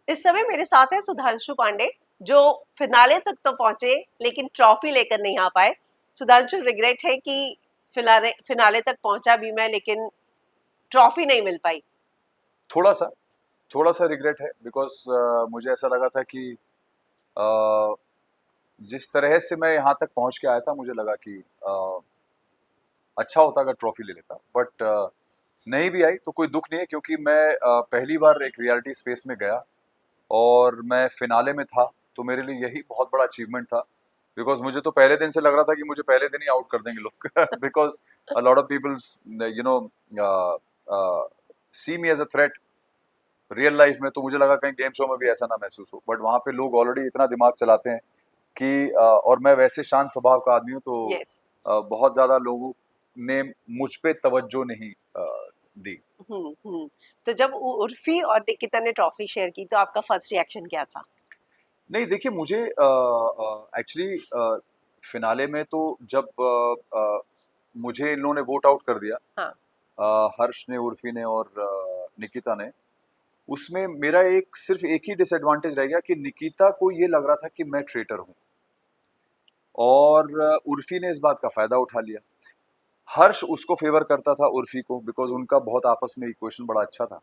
इस समय मेरे साथ है सुधांशु पांडे, जो फिनाले तक तो पहुंचे लेकिन ट्रॉफी लेकर नहीं आ पाए। सुधांशु, रिग्रेट है कि फिनाले फिनाले तक पहुंचा भी मैं, लेकिन ट्रॉफी नहीं मिल पाई। थोड़ा सा थोड़ा सा रिग्रेट है बिकॉज मुझे ऐसा लगा था कि अ, जिस तरह से मैं यहाँ तक पहुँच के आया था मुझे लगा कि अच्छा होता अगर ट्रॉफी ले लेता, बट नहीं भी आई तो कोई दुख नहीं है, क्योंकि मैं पहली बार एक रियलिटी स्पेस में गया और मैं फिनाले में था, तो मेरे लिए यही बहुत बड़ा अचीवमेंट था। बिकॉज मुझे तो पहले दिन से लग रहा था कि मुझे पहले दिन ही आउट कर देंगे लोग because a lot of peoples you know see me as a threat real life में, तो मुझे लगा कहीं गेम शो में भी ऐसा ना महसूस हो, बट वहां पे लोग ऑलरेडी इतना दिमाग चलाते हैं कि और मैं वैसे शांत स्वभाव का आदमी हूँ, तो यस। बहुत ज्यादा लोगों ने मुझ पे तवज्जो नहीं दी। हम्म। तो जब उर्फी और निकिता ने ट्रॉफी शेयर की तो आपका फर्स्ट रिएक्शन क्या था? नहीं, देखिए, मुझे एक्चुअली फिनाले में तो जब मुझे इन लोगों ने वोट आउट कर दिया, हाँ। हर्ष ने, उर्फी ने और निकिता ने, उसमें मेरा एक सिर्फ एक ही डिसएडवांटेज रह गया कि निकिता को ये लग रहा था कि मैं ट्रेटर हूँ, और उर्फी ने इस बात का फायदा उठा लिया। हर्ष उसको फेवर करता था, उर्फी को, बिकॉज उनका बहुत आपस में इक्वेशन बड़ा अच्छा था।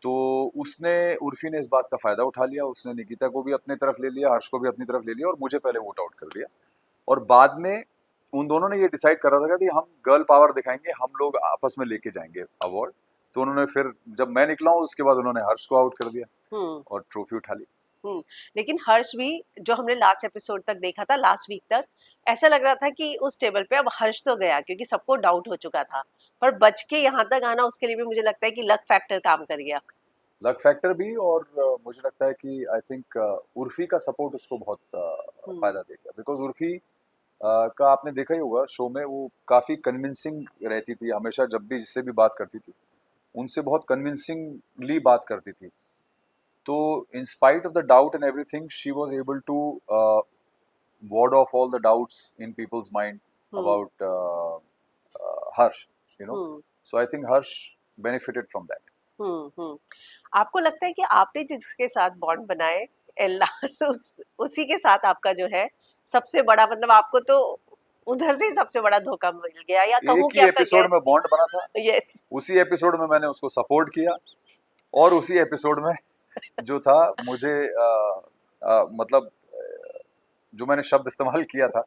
तो उसने उर्फी ने इस बात का फायदा उठा लिया, उसने निकिता को भी अपनी तरफ ले लिया, हर्ष को भी अपनी तरफ ले लिया और मुझे पहले वोट आउट कर दिया। और बाद में उन दोनों ने ये डिसाइड करा था कि हम गर्ल पावर दिखाएंगे, हम लोग आपस में लेके जाएंगे अवार्ड। तो उन्होंने फिर, जब मैं निकला हूँ उसके बाद उन्होंने हर्ष को आउट कर दिया हम्म। और ट्रॉफी उठा ली। हम्म। लेकिन हर्ष भी, जो हमने लास्ट एपिसोड तक देखा था, लास्ट वीक तक ऐसा लग रहा था कि उस टेबल पे अब हर्ष तो गया, क्योंकि सबको डाउट हो चुका था। पर बच के यहाँ तक आना, उसके लिए भी मुझे लगता है कि लक फैक्टर काम कर गया। लक फैक्टर भी, और मुझे लगता है कि आई थिंक उर्फी का सपोर्ट उसको बहुत हम्म। फायदा देगा, बिकॉज उर्फी का आपने देखा ही होगा शो में, वो काफी कन्विंसिंग रहती थी हमेशा, जब भी जिससे भी बात करती थी उनसे बहुत कन्विंसिंगली बात करती थी। तो in spite of the doubt and everything she was able to ward off all the doubts in people's mind hmm. about Harsh, you know. Hmm. So I think Harsh benefited from that. Hmm. आपको लगता है कि आपने जिसके साथ bond बनाए, एल्लास, उसी के साथ आपका जो है सबसे बड़ा, मतलब आपको तो उधर से ही सबसे बड़ा धोखा मिल गया, या कहूँ एक कि ही आपका एपिसोड गैर। में बॉन्ड बना था, यस। उसी एपिसोड में मैंने उसको सपोर्ट किया, और उसी एपिसोड में जो था मुझे मतलब जो मैंने शब्द इस्तेमाल किया था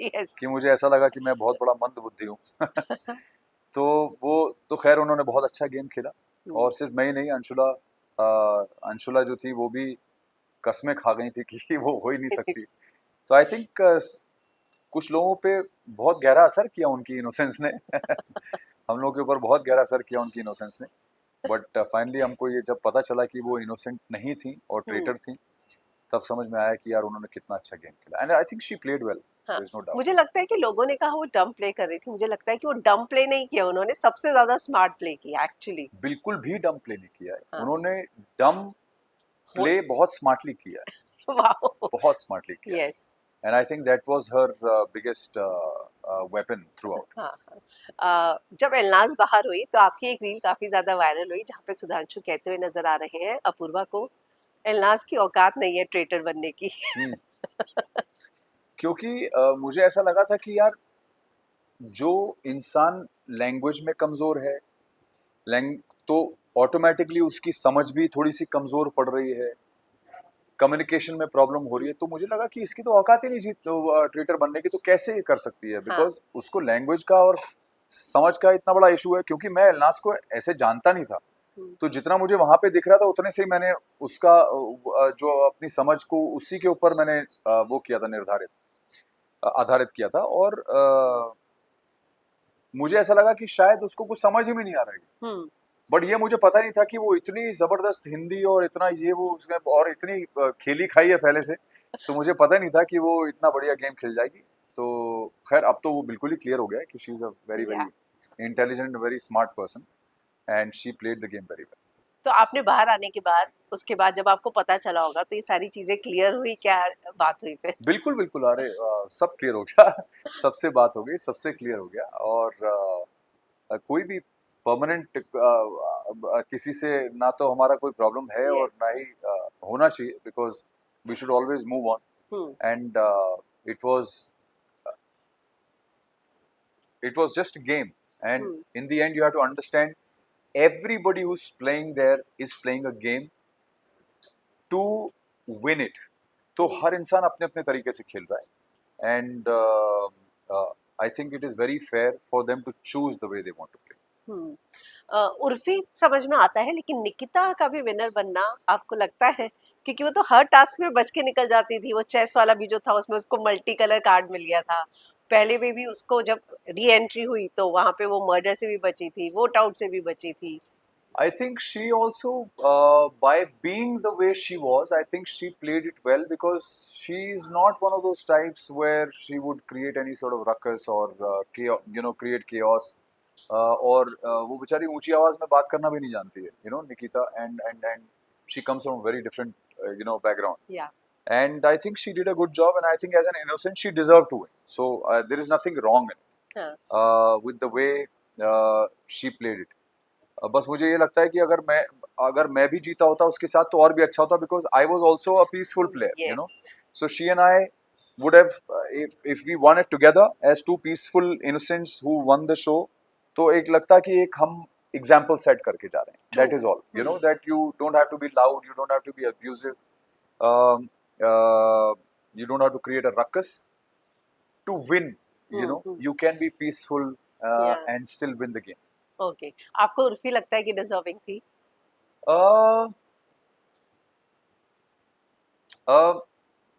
यस। कि मुझे ऐसा लगा कि मैं बहुत बड़ा मंद बुद्धि हूँ तो वो, तो खैर उन्होंने बहुत अच्छा गेम खेला, और सिर्फ मैं ही नहीं, अंशुला, अंशुला जो थी वो भी कस्में खा गई थी कि वो हो ही नहीं सकती। तो आई थिंक कुछ लोगों पे बहुत गहरा असर किया उनकी इनोसेंस ने हम लोगों के ऊपर बहुत गहरा असर किया उनकी इनोसेंस ने, बट फाइनली हमको ये जब पता चला कि वो इनोसेंट नहीं थी और हम्म। ट्रेटर थी, तब समझ में आया कि यार उन्होंने कितना अच्छा गेम खेला, and I think she played well, हाँ। There is no doubt. मुझे लगता है कि लोगों ने कहा वो डम प्ले कर रही थी, मुझे लगता है कि वो डम प्ले नहीं किया, उन्होंने सबसे ज्यादा स्मार्ट प्ले किया एक्चुअली। बिल्कुल भी डम प्ले नहीं किया है हाँ। उन्होंने, डम हो। प्ले बहुत स्मार्टली किया है, वाओ। बहुत स्मार्टली किया है, yes. And I think that was her biggest weapon through out. हाँ, हाँ। जब एलनाज बाहर हुई तो आपकी एक रील काफी ज्यादा वायरल हुई, जहाँ पे सुधांशु कहते हुए नजर आ रहे हैं अपूर्वा को, एलनाज की औकात नहीं है ट्रेटर बनने की। क्योंकि मुझे ऐसा लगा था कि यार, जो इंसान लैंग्वेज में कमजोर है, लैंग तो ऑटोमेटिकली उसकी समझ भी थोड़ी सी कमजोर पड़ रही है, कम्युनिकेशन में प्रॉब्लम हो रही है, तो मुझे लगा कि इसकी तो औकात ही नहीं जीत तो ट्रेटर बनने की, तो कैसे ये कर सकती है, हाँ। बिकॉज उसको लैंग्वेज का और समझ का इतना बड़ा इशू है, क्योंकि मैं एलनास को ऐसे जानता नहीं था। हम्म। तो जितना मुझे वहां पे दिख रहा था उतने से ही मैंने उसका जो अपनी समझ को उसी के ऊपर मैंने वो किया था, निर्धारित आधारित किया था, और मुझे ऐसा लगा कि शायद उसको कुछ समझ ही में नहीं आ रहा है, हम्म। बट ये मुझे पता नहीं था कि वो इतनी जबरदस्त हिंदी और इतना ये वो उसने और इतनी खेली खाई है पहले से, तो मुझे पता नहीं था कि वो इतना बढ़िया गेम खेल जाएगी। तो खैर अब तो वो बिल्कुल ही क्लियर हो गया है कि शी इज अ वेरी या। Very intelligent, very smart person, and she played the game very well. तो आपने बाहर आने के बाद, उसके बाद जब आपको पता चला होगा, तो ये सारी चीजें क्लियर हुई, क्या बात हुई फिर? बिल्कुल बिल्कुल, अरे सब क्लियर हो गया सबसे बात हो गई, सबसे क्लियर हो गया, और कोई भी परमानेंट किसी से ना तो हमारा कोई प्रॉब्लम है Yes. और ना ही होना चाहिए, because we should always move on. Hmm. And it was just a game, and Hmm. in the end you have to understand everybody who's playing there is playing a game to win it. तो Hmm. हर इंसान अपने अपने तरीके से खेल रहा है, and I think it is very fair for them to choose the way they want to play. Hmm Urfi समझ में आता है, लेकिन निकिता का भी विनर बनना आपको लगता है? क्योंकि वो तो हर टास्क में बच के निकल जाती थी। वो चेस वाला भी जो था उसमें उसको मल्टी कलर कार्ड मिल गया था। पहले में भी उसको जब री एंट्री हुई तो वहां पे वो मर्डर से भी बची थी, वोट आउट से भी बची थी। I think she also, by being the way she was, I think she played it well, because she is not one of those types where she would create any sort of ruckus or chaos, create chaos. और वो बेचारी ऊंची आवाज में बात करना भी नहीं जानती है, Nikita, and she comes from a very different, background. या And I think she did a good job, and I think as an innocent, she deserved to win. So there is nothing wrong in it, हाँ with the way she played it. बस मुझे ये लगता है कि अगर मैं भी जीता होता उसके साथ तो और भी अच्छा होता, because I was also a peaceful player, yes so she and I would have, if we won it together as two peaceful innocents who won the show, तो एक लगता कि एक हम एग्जाम्पल सेट करके जा रहे हैं. That is all. That you don't have to be loud, you don't have to be abusive, um, you don't have to create a ruckus to win. You can be peaceful या and still win the game. Okay. आपको उर्फी लगता है कि deserving थी? uh,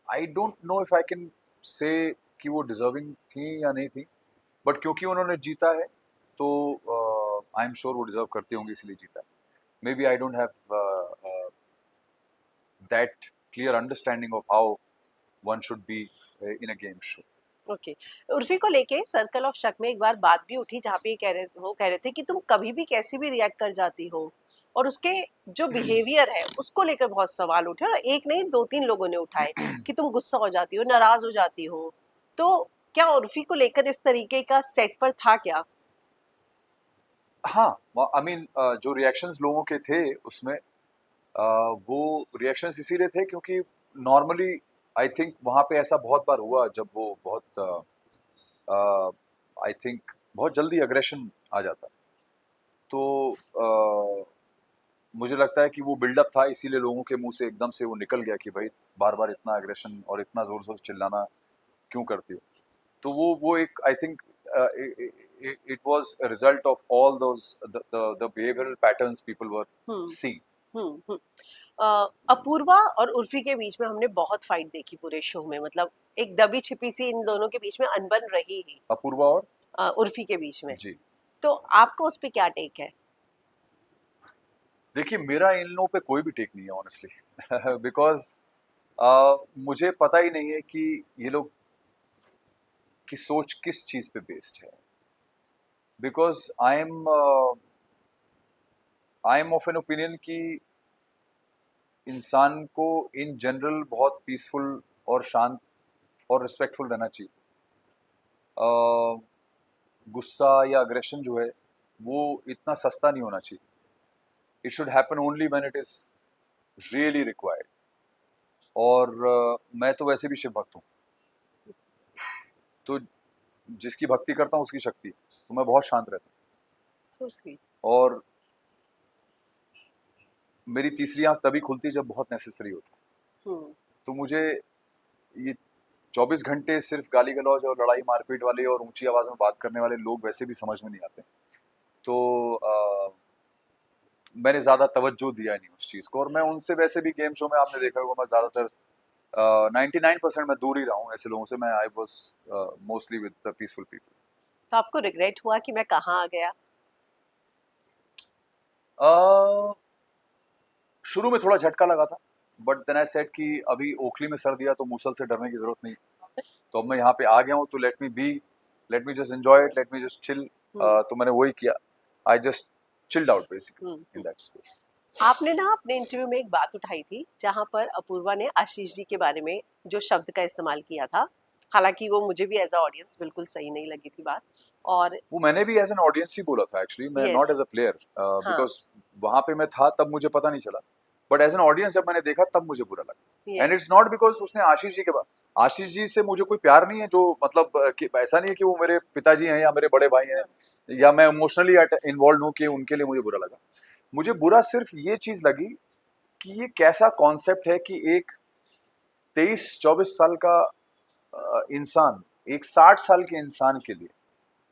I don't know if I can say कि वो deserving थी या नहीं थी, बट क्योंकि उन्होंने जीता है तो आई एम श्योर वो डिजर्व करती होंगी, इसलिए जीता है. Maybe I don't have that clear understanding of how one should be in a game show. Okay. Urfi को लेके सर्कल ऑफ शक में एक बार बात भी उठी, जहाँ पे वो कह रहे थे कि तुम कभी भी कैसे भी रिएक्ट कर जाती हो, और उसके जो बिहेवियर है उसको लेकर बहुत सवाल उठे, और एक नहीं दो तीन लोगों ने उठाए कि तुम गुस्सा हो जाती हो, नाराज हो जाती हो। तो क्या उर्फी को लेकर इस तरीके का सेट पर था क्या? हाँ, आई मीन जो रिएक्शंस लोगों के थे उसमें, वो रिएक्शंस इसीलिए थे क्योंकि नॉर्मली आई थिंक वहाँ पे ऐसा बहुत बार हुआ जब वो बहुत आई थिंक बहुत जल्दी अग्रेशन आ जाता. तो मुझे लगता है कि वो बिल्डअप था, इसीलिए लोगों के मुंह से एकदम से वो निकल गया कि भाई बार बार इतना अग्रेशन और इतना जोर से चिल्लाना क्यों करती हो. तो वो एक I think it was a result of all those the behavioural patterns people were hmm seeing. Hmm. Apoorva और उर्फी के बीच में हमने बहुत फाइट देखी पूरे शो में। मतलब एक दबी छिपी सी इन दोनों के बीच में अनबन रही ही, अपूर्वा और उर्फी के बीच में। जी, तो आपको उस पे क्या टेक है? देखिए मेरा इन लोगों पे कोई भी टेक नहीं है ऑनेस्टली, बिकॉज मुझे पता ही नहीं है कि ये लोग की सोच किस चीज पे बेस्ड है. Because I am of an opinion कि इंसान को इन जनरल बहुत पीसफुल और शांत और रिस्पेक्टफुल रहना चाहिए. गुस्सा या अग्रेशन जो है वो इतना सस्ता नहीं होना चाहिए. It should happen only when it is really required. और मैं तो वैसे भी शिव भक्त हूँ, तो जिसकी भक्ति करता हूँ उसकी शक्ति है, तो मैं बहुत शांत रहता So sweet. हूँ. और मेरी तीसरी आंख तभी खुलती है जब बहुत नेसेसरी होता है. हम्म तो मुझे ये 24 घंटे सिर्फ गाली गलौज और लड़ाई मारपीट वाले और ऊंची आवाज में बात करने वाले लोग वैसे भी समझ में नहीं आते. तो मैंने ज्यादा तवज्जो दिया नहीं उस चीज को, और मैं उनसे वैसे भी गेम शो में आपने देखा होगा मैं ज्यादातर 99% मैं दूर ही रहा हूँ ऐसे लोगों से. मैं I was mostly with the peaceful people. तो आपको रिग्रेट हुआ कि मैं कहाँ आ गया? शुरू में थोड़ा झटका लगा था, बट देन आई सेड कि अभी ओखली में सर दिया तो मूसल से डरने की जरूरत नहीं. तो अब मैं यहाँ पे आ गया हूँ तो let me just enjoy it, let me just chill. तो मैंने वही किया. I just chilled out basically in that space. आपने ना अपने इंटरव्यू में एक बात उठाई थी जहां पर अपूर्वा ने आशीष जी के बारे में जो शब्द का इस्तेमाल किया था, हालांकि वो मुझे भी एज अ ऑडियंस बिल्कुल सही नहीं लगी थी बात, और वो मैंने भी एज एन ऑडियंस ही बोला था एक्चुअली, मैं not yes, as a player, हाँ, बिकॉज वहां पे मैं था तब मुझे पता नहीं चला, बट एज एन ऑडियंस जब मैंने देखा तब मुझे बुरा लगा। And yes, it's not because उसने आशीष जी के बाद, आशीष जी से मुझे कोई प्यार नहीं है, जो मतलब कि ऐसा नहीं है कि वो मेरे पिताजी हैं या मेरे बड़े भाई हैं, या मैं इमोशनली इन्वॉल्व हूँ कि उनके लिए मुझे बुरा लगा। मुझे बुरा सिर्फ ये चीज लगी कि ये कैसा कॉन्सेप्ट है कि एक 23-24 साल का इंसान एक 60 साल के इंसान के लिए,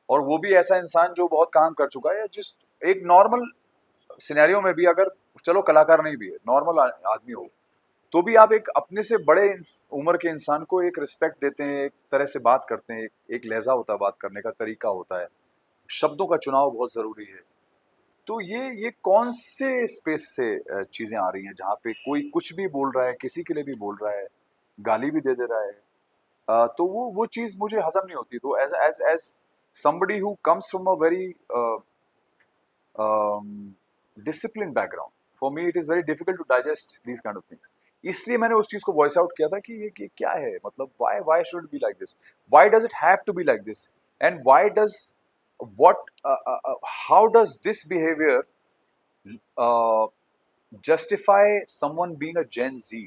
और वो भी ऐसा इंसान जो बहुत काम कर चुका है, जिस एक नॉर्मल सिनेरियो में भी अगर, चलो कलाकार नहीं भी है, नॉर्मल आदमी हो, तो भी आप एक अपने से बड़े उम्र के इंसान को एक रिस्पेक्ट देते हैं, एक तरह से बात करते हैं, एक लहजा होता है, बात करने का तरीका होता है, शब्दों का चुनाव बहुत जरूरी है। तो ये कौन से स्पेस से चीजें आ रही हैं जहाँ पे कोई कुछ भी बोल रहा है, किसी के लिए भी बोल रहा है, गाली भी दे दे रहा है, तो वो चीज मुझे हजम नहीं होती। तो as as as somebody who comes from a very disciplined background, for me it is very difficult to digest these kind of things. इसलिए मैंने उस चीज को वॉइस आउट किया था कि ये क्या है, मतलब why should it be like this, why does it have to be like this, and why does what how does this behavior uh, justify someone being a Gen Z?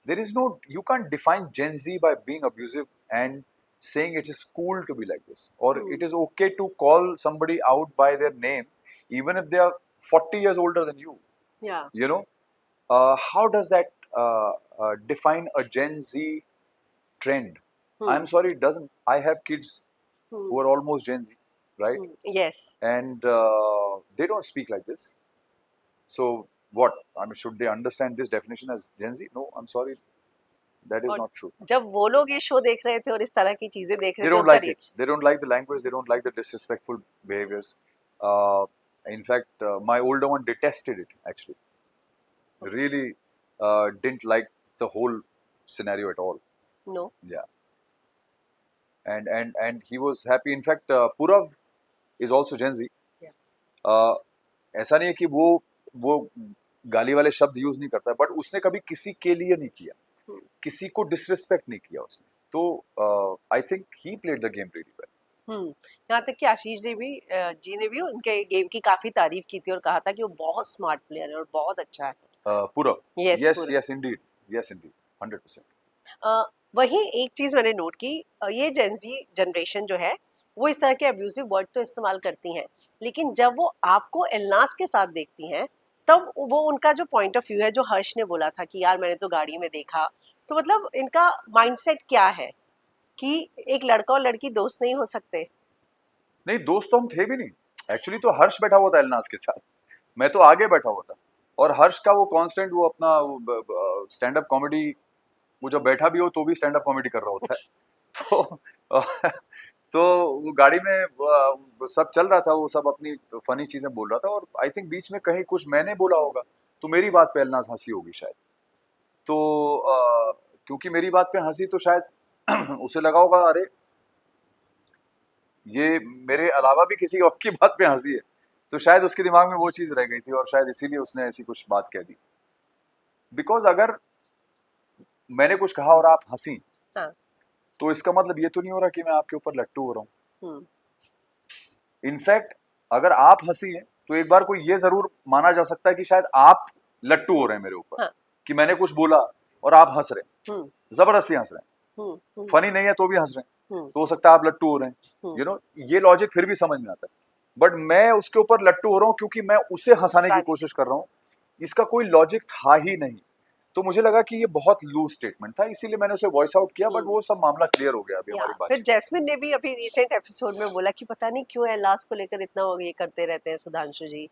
There is no, you can't define Gen Z by being abusive and saying it is cool to be like this, or it is okay to call somebody out by their name even if they are 40 years older than you, या, you know. How does that define a Gen Z trend? I'm sorry, it doesn't. I have kids who are almost Gen Z, right? Yes, And they don't speak like this. So what, I mean, should they understand this definition as Gen Z? No, I'm sorry, that is और not true. जब वो लोग ये show देख रहे थे और इस तरह की चीजें देख रहे They थे, don't उनका like it. They don't like the language. They don't like the disrespectful behaviors. Uh, in fact, my older one detested it. Actually, really didn't like the whole scenario at all. No, Yeah, and he was happy. In fact, Purav is also Gen Z. Uh, ऐसा नहीं है कि वो गाली वाले शब्द use नहीं करता है, बट उसने कभी किसी के लिए नहीं किया, किसी को डिसरिस्पेक्ट नहीं किया उसने। तो I think he played the game really well. यहाँ तक कि आशीष जी ने भी उनके गेम की काफी तारीफ की थी और कहा था कि वो बहुत स्मार्ट प्लेयर है और बहुत अच्छा है। Purav, यस, yes, पूरा। yes, indeed, yes, indeed, 100%. वहीं एक चीज मैंने नोट की, ये जेंजी जनरेशन जो है वो इस तरह के अब्यूजिव वर्ड तो इस्तेमाल करती हैं, लेकिन जब वो आपको एलनाज के साथ देखती हैं तब वो उनका जो पॉइंट ऑफ व्यू है, जो हर्ष ने बोला था कि यार मैंने तो गाड़ी में देखा, तो मतलब इनका माइंडसेट क्या है कि एक लड़का और लड़की दोस्त नहीं हो सकते? नहीं, दोस्त तो हम थे भी नहीं एक्चुअली। तो हर्ष बैठा हुआ था एलनाज के साथ, मैं तो आगे बैठा हुआ था, और हर्ष का वो कांस्टेंट वो अपना स्टैंड अप कॉमेडी, वो जब बैठा भी हो तो भी स्टैंड अप कॉमेडी कर रहा होता है। तो तो वो गाड़ी में सब चल रहा था, वो सब अपनी फनी चीजें बोल रहा था, और आई थिंक बीच में कहीं कुछ मैंने बोला होगा, तो मेरी बात पे एलनाज हंसी होगी शायद। तो क्योंकि मेरी बात पे हंसी, तो शायद उसे लगा होगा अरे ये मेरे अलावा भी किसी और की बात पे हंसी है, तो शायद उसके दिमाग में वो चीज रह गई थी, और शायद इसीलिए उसने ऐसी कुछ बात कह दी। बिकॉज अगर मैंने कुछ कहा और आप हंसी, हाँ, तो इसका मतलब ये तो नहीं हो रहा कि मैं आपके ऊपर लट्टू हो रहा हूँ। हम्म, इनफैक्ट अगर आप हंसी हैं तो एक बार कोई ये जरूर माना जा सकता है कि शायद आप लट्टू हो रहे हैं मेरे ऊपर, हाँ, कि मैंने कुछ बोला और आप हंस रहे हैं, हम्म, जबरदस्ती हंस रहे हैं, फनी नहीं है तो भी हंस रहे हैं, तो हो सकता है आप लट्टू हो रहे हैं, यू नो, ये लॉजिक फिर भी समझ में आता है। बट मैं उसके ऊपर लट्टू हो रहा हूँ क्योंकि मैं उसे हंसाने की कोशिश कर रहा हूँ, इसका कोई लॉजिक था ही नहीं। तो मुझे लगा कि ये बहुत लूज स्टेटमेंट था, इसीलिए मैंने उसे वॉइस आउट किया, बट वो सब मामला क्लियर हो गया अभी हमारी फिर बातचीत। जैस्मिन ने भी अभी रिसेंट एपिसोड में बोला कि पता नहीं क्यों एलनाज को लेकर इतना वो ये करते रहते हैं सुधांशु जी,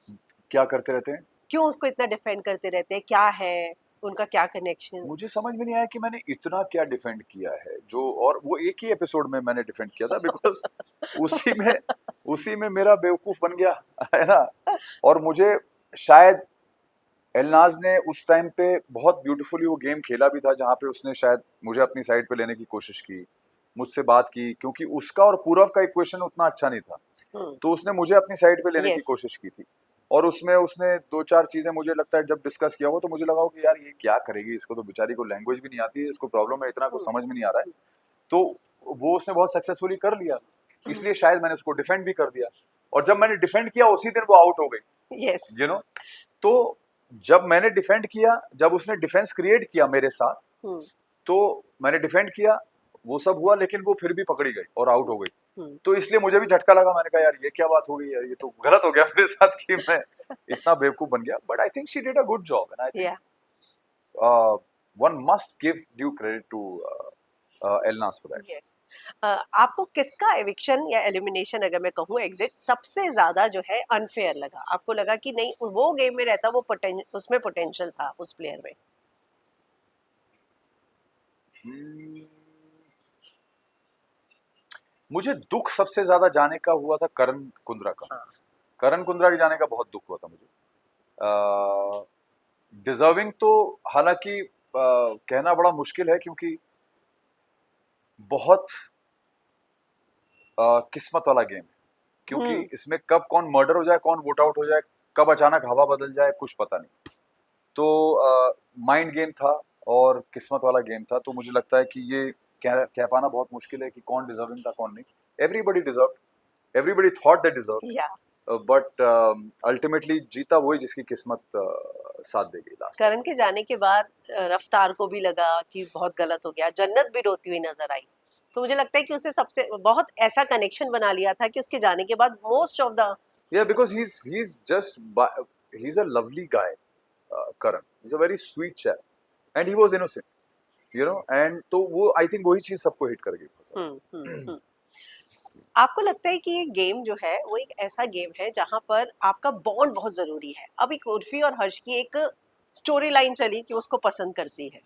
क्या करते रहते हैं, क्यों उसको इतना डिफेंड करते रहते हैं, क्या है उनका, क्या कनेक्शन? मुझे समझ में नहीं आया कि मैंने इतना क्या डिफेंड किया है जो, और वो एक ही एपिसोड में मैंने डिफेंड किया था, बिकॉज उसी में मेरा बेवकूफ बन गया है ना। और मुझे शायद एलनाज ने उस टाइम पे बहुत ब्यूटीफुली वो गेम खेला भी था, जहाँ पे उसने शायद मुझे अपनी साइड पे लेने की कोशिश की, मुझसे बात की, क्योंकि उसका और पूरब का इक्वेशन उतना अच्छा नहीं था, तो उसने मुझे अपनी साइड पे लेने की कोशिश की थी, और उसमें उसने 2-4 चीजें मुझे लगता है जब डिस्कस किया हो तो मुझे लगा हो कि यार ये क्या करेगी, इसको तो बेचारी को लैंग्वेज भी नहीं आती है, इसको प्रॉब्लम है, इतना कुछ समझ में नहीं आ रहा है, तो वो उसने बहुत सक्सेसफुली कर लिया। इसलिए शायद मैंने उसको डिफेंड भी कर दिया, और जब मैंने डिफेंड किया उसी दिन वो आउट हो गई, यस। You know. तो जब मैंने डिफेंड किया, जब उसने डिफेंस क्रिएट किया मेरे साथ, तो मैंने डिफेंड किया, वो सब हुआ, लेकिन वो फिर भी पकड़ी गई और आउट हो गई। तो इसलिए मुझे भी झटका लगा, मैंने कहा यार ये क्या बात हो गई यार, ये तो गलत हो गया मेरे साथ कि मैं इतना बेवकूफ बन गया। But I think she did a good job, and I think one must give due credit to Elnaaz for that. Yes. आपको किसका एविक्शन या एलिमिनेशन, अगर मैं कहूँ एग्जिट, सबसे ज्यादा जो है अनफेयर लगा? आपको लगा कि नहीं वो गेम में रहता, वो उसमें पोटेंशियल था उस प्लेयर में? मुझे दुख सबसे ज्यादा जाने का हुआ था करण कुंद्रा का। हाँ। करण कुंद्रा के जाने का बहुत दुख हुआ था मुझे। डिजर्विंग तो हालांकि कहना बड़ा मुश्किल है, क्योंकि बहुत किस्मत वाला गेम है, क्योंकि इसमें कब कौन मर्डर हो जाए, कौन वोट आउट हो जाए, कब अचानक हवा बदल जाए, कुछ पता नहीं। तो माइंड गेम था और किस्मत वाला गेम था, तो मुझे लगता है कि ये कह पाना बहुत मुश्किल है कि कौन डिजर्विंग था कौन नहीं। Everybody deserve, everybody thought they deserve, या बट अल्टीमेटली जीता वही जिसकी किस्मत साथ दे गई लास्ट। करण के जाने के बाद रफ्तार को भी लगा कि बहुत गलत हो गया, जन्नत भी रोती हुई नजर आई। तो मुझे लगता है कि उसने सबसे बहुत ऐसा कनेक्शन बना लिया था कि उसके जाने के बाद most of the Yeah, because he's just he's a lovely guy, Karan. He's a very sweet chap, and he was innocent, you know. And तो वो I think वही चीज सबको हिट कर गई। आपको लगता है कि ये गेम जो है वो एक ऐसा गेम है जहां पर आपका बॉन्ड बहुत जरूरी है? अब एक उर्फी और हर्ष की एक स्टोरी लाइन चली कि उसको पसंद करती है,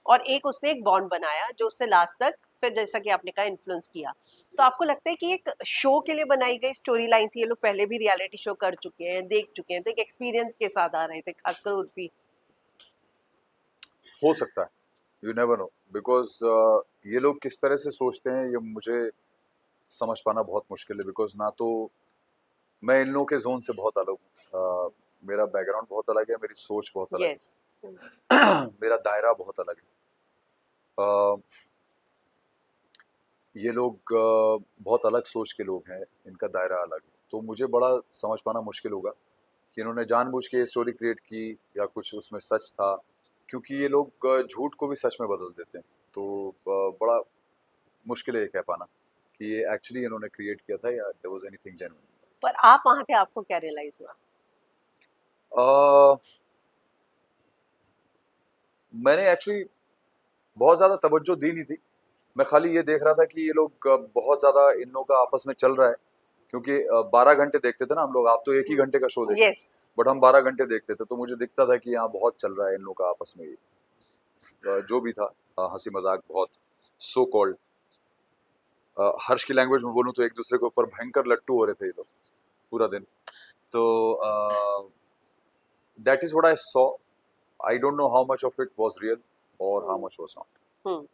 और एक उसने एक बॉन्ड बनाया जो उससे लास्ट तक, फिर जैसा कि आपने कहा, इन्फ्लुएंस किया। तो आपको लगता है कि एक शो के लिए बनाई गई स्टोरी लाइन थी? ये लोग पहले भी रियलिटी शो कर चुके हैं, देख चुके हैं, तो एक एक्सपीरियंस के साथ आ रहे थे, खासकर उर्फी। हो सकता है, यू नेवर नो, बिकॉज ये लोग किस तरह से सोचते हैं ये मुझे समझ पाना बहुत मुश्किल है, बिकॉज ना तो मैं इन लोगों के जोन से बहुत अलग हूँ। मेरा बैकग्राउंड बहुत अलग है, मेरी सोच बहुत अलग यस। है, मेरा दायरा बहुत अलग है। ये लोग बहुत अलग सोच के लोग हैं, इनका दायरा अलग है, तो मुझे बड़ा समझ पाना मुश्किल होगा कि इन्होंने जानबूझ के स्टोरी क्रिएट की या कुछ उसमें सच था, क्योंकि ये लोग झूठ को भी सच में बदल देते हैं। तो बड़ा मुश्किल है ये कह पाना कि ये एक्चुअली इन्होंने क्रिएट किया था या देयर वाज एनीथिंग जेन्युइन। पर आप वहां थे, आपको क्या रियलाइज हुआ? मैंने एक्चुअली बहुत ज्यादा तवज्जो दी नहीं थी, मैं खाली ये देख रहा था कि ये लोग बहुत ज्यादा इन लोगों का आपस में चल रहा है, क्योंकि 12 घंटे देखते थे ना हम लोग, आप तो एक ही घंटे का शो देखते, यस। बट हम 12 घंटे देखते थे, तो मुझे दिखता था कि यहाँ बहुत चल रहा है इन लोगों का आपस में, जो भी था हंसी मजाक बहुत सो कॉल्ड। हर्ष की लैंग्वेज में बोलूँ तो एक दूसरे के ऊपर भयंकर लट्टू हो रहे थे ये लोग पूरा दिन। तो that is what I saw. I don't know how much of it was real और हाउ मच वाज नॉट।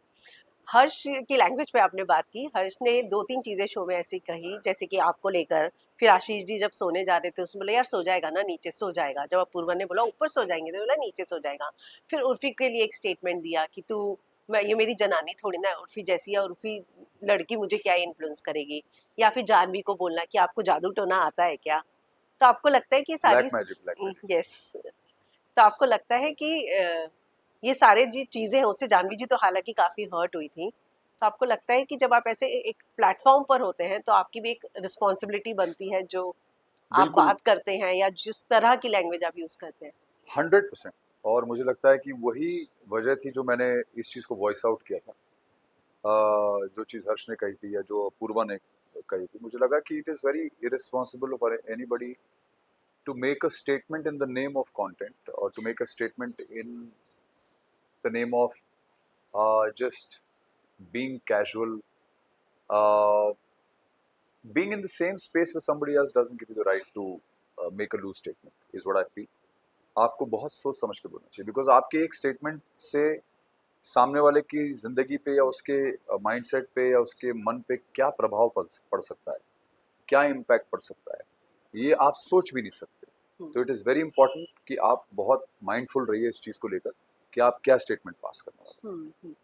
हर्ष की लैंग्वेज पे आपने बात की, हर्ष ने दो तीन चीजें शो में ऐसी कही, जैसे कि आपको लेकर, फिर आशीष जी जब सोने जा रहे थे उसमें बोला यार सो जाएगा ना, नीचे सो जाएगा। जब अपूर्वा ने बोला ऊपर सो जाएंगे, तो बोला नीचे सो जाएगा। फिर उर्फी के लिए एक स्टेटमेंट दिया कि तू, मैं, ये मेरी जनानी थोड़ी ना है, उर्फी जैसी है, उर्फी लड़की मुझे क्या इन्फ्लुएंस करेगी। या फिर जानवी को बोलना कि आपको जादू टोना आता है क्या? तो आपको लगता है कि सारी, black magic, black magic. Yes, तो आपको लगता है कि ये सारे जी चीजें हैं, उससे जानवी जी तो हालांकि काफी हर्ट हुई थी, तो आपको लगता है कि जब आप ऐसे एक प्लेटफॉर्म पर होते हैं तो आपकी भी एक रिस्पॉन्सिबिलिटी बनती है, जो आप बिल्कुल बात करते हैं या जिस तरह की लैंग्वेज आप यूज करते हैं? 100%। और मुझे लगता है कि वही वजह थी जो मैंने इस चीज़ को वॉइस आउट किया था। जो चीज़ हर्ष ने कही थी या जो अपूर्वा ने कही थी, मुझे लगा कि it is very irresponsible for anybody to make a statement in the name of content, और to make a statement in the name of just being casual. Being in the same space with somebody else doesn't give you the right to make a loose statement, is what I feel. आपको बहुत सोच समझ के बोलना चाहिए, because आपके एक statement से सामने वाले की जिंदगी पे या उसके माइंडसेट पे या उसके मन पे क्या प्रभाव पड़ सकता है, क्या इम्पैक्ट पड़ सकता है, ये आप सोच भी नहीं सकते। तो इट इज़ वेरी इंपॉर्टेंट कि आप बहुत माइंडफुल रहिए इस चीज़ को लेकर कि आप क्या स्टेटमेंट पास करने वाले हैं।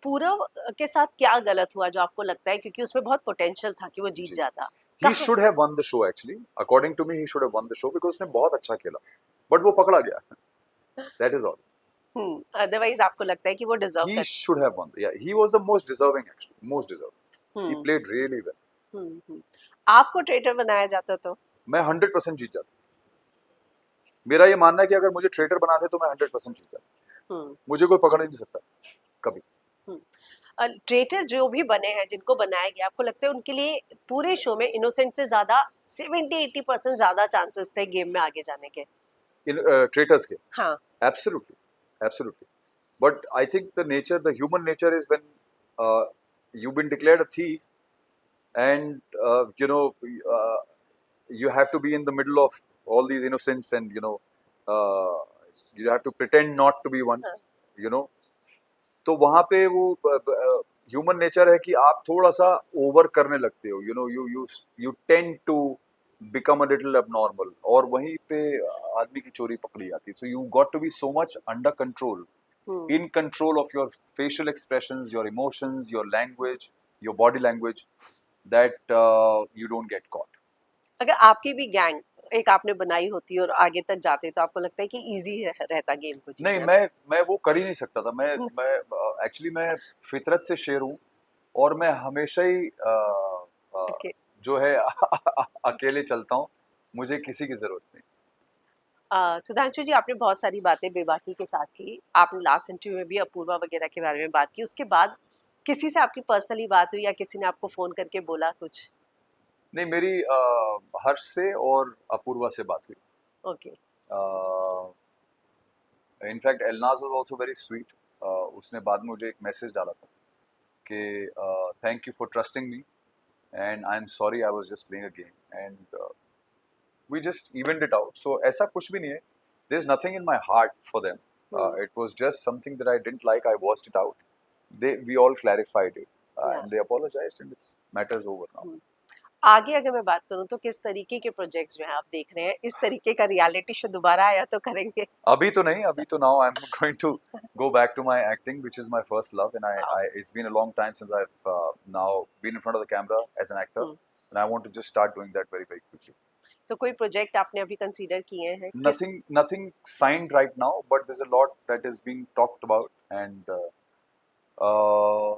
पूरव के साथ क्या गलत हुआ जो आपको लगता है, क्योंकि उसमें बहुत पोटेंशियल था कि वो जीत जी जाता? ही कहाँ? Should have won the show actually, according to me he should have won the show because उसने बहुत अच्छा खेला, बट वो पकड़ा गया, दैट इज ऑल. अदरवाइज आपको लगता है कि वो डिजर्व He कर? should have won. Yeah, he was the most deserving actually, most deserving. He hmm played really well. हम्म। आपको ट्रेटर बनाया जाता तो? मैं 100% जीत जाता. मेरा ये मानना है कि अगर मुझे ट्रेटर बनाते तो मैं 100% जीत जाता. हम्म मुझे कोई पकड़ ही नहीं सकता कभी. ट्रेटर जो भी बने हैं, जिनको बनाया गया, आपको लगता है उनके लिए पूरे शो में इनोसेंट से ज्यादा 70-80% ज्यादा चांसेस थे गेम में आगे जाने के? इन ट्रेटर्स के हाँ। absolutely, absolutely. But I think the nature, the human nature is when uh, you've been declared a thief and you have to be in the middle of all these innocents and you have to pretend not to be one, हाँ। you know. तो वहां पे वो human nature है कि आप थोड़ा सा ओवर करने लगते हो, you tend to become a little abnormal, और वहीं पे आदमी की चोरी पकड़ी जाती है. So you got to be so much under control, hmm in control of your facial expressions, your emotions, your language, your body language, that you don't get caught. अगर आपकी भी गैंग एक आपने बनाई होती और आगे तक जाते, तो आपको लगता है कि इजी रहता गेम को नहीं, जीतना? मैं वो कर ही नहीं सकता था. मैं एक्चुअली मैं फितरत से शेर हूँ, और मैं हमेशा ही ओके। जो है अकेले चलता हूँ. मुझे किसी की जरूरत नहीं. सुधांशु जी, आपने बहुत सारी बातें बेबाकी के साथ की। आपने लास्ट इंटरव्यू में भी अपूर्वा वगैरह के बारे में बात की, उसके बाद किसी से आपकी पर्सनली बात हुई या किसी ने आपको फोन करके बोला कुछ? नहीं, मेरी हर्ष से और अपूर्वा से बात हुई. Okay. In fact एलनाज was also very sweet. उसने बाद में मुझे एक मैसेज डाला था कि thank you for trusting me and I'm sorry, I was just playing a game, and we just evened it out. So ऐसा कुछ भी नहीं है. There's nothing in my heart for them. It was just something that I didn't like. I voiced it out. We all clarified it, या and they apologized, and it's matters over now. आगे अगर मैं बात करूं तो किस तरीके के प्रोजेक्ट्स जो हैं आप देख रहे हैं? इस तरीके का रियलिटी शो दोबारा आया तो करेंगे? अभी तो नहीं, अभी तो now I'm going to go back to my acting, which is my first love, and it's been a long time since I've now been in front of the camera as an actor, and I want to just start doing that very, very quickly. तो कोई project आपने अभी consider किए हैं? Nothing signed right now, but there's a lot that is being talked about, and uh,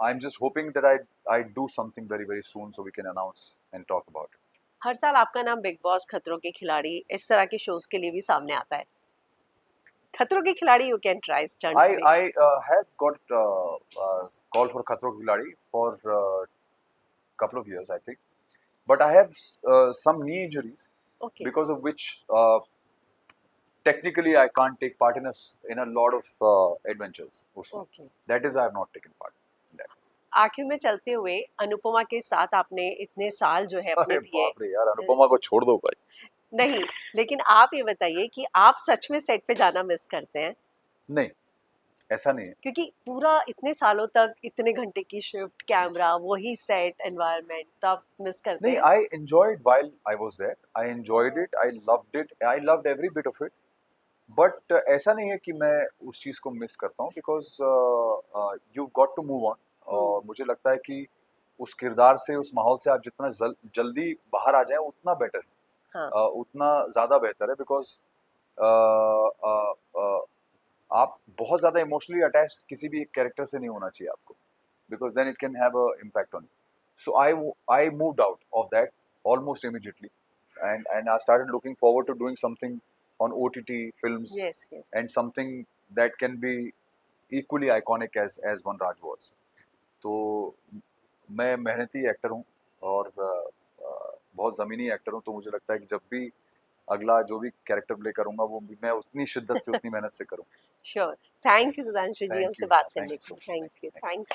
I'm just hoping that I do something very, very soon so we can announce and talk about it. हर साल आपका नाम big boss, खतरों के खिलाड़ी, इस तरह के shows के लिए भी सामने आता है। खतरों के खिलाड़ी यू कैन ट्राई स्टंट्स में। I have got call for Khatro Ki Khiladi for couple of years, I think, but I have some knee injuries okay. because of which technically I can't take part in a lot of adventures. Also, okay. that is why I have not taken part in that. आखिर में चलते हुए, अनुपमा के साथ आपने इतने साल जो है अपने अरे दिए। बाप रे यार, अनुपमा को छोड़ दो भाई. नहीं, लेकिन आप ये बताइए कि आप सच में सेट पे जाना मिस करते हैं? नहीं, ऐसा नहीं है. क्योंकि पूरा इतने सालों तक इतने घंटे की शिफ्ट, कैमरा, वही सेट एनवायरनमेंट, तो आप मिस करते नहीं, हैं? I enjoyed while I was there. I enjoyed it. I loved it. I loved every bit of it. But ऐसा नहीं है कि मैं उस चीज़ को मिस करता हूँ, because you got to move on. और मुझे लगता है कि उस किरदार से, उस माहौल से आप जितना जल्दी बाहर आ जाएं उतना बेटर है. हाँ। उतना ज़्यादा बेहतर है, बिकॉज आप बहुत ज़्यादा इमोशनली अटैच्ड किसी भी कैरेक्टर से नहीं होना चाहिए आपको, because then it can have a impact on you. So I moved out of that almost immediately, and I started looking forward to doing something on OTT films, yes yes. and something that can be equally iconic as One Raj was. तो मैं मेहनती actor हूँ, और बहुत ज़मीनी actor हूँ, तो मुझे लगता है कि जब भी अगला जो भी कैरेक्टर प्ले करूँगा वो भी मैं उतनी शिद्दत से, उतनी मेहनत से करूँ. Sure. Thank you Sudhanshu ji thank हमसे यू, बात थैंक करने यू के सो लिए। मच. Thank you. थैंक्स।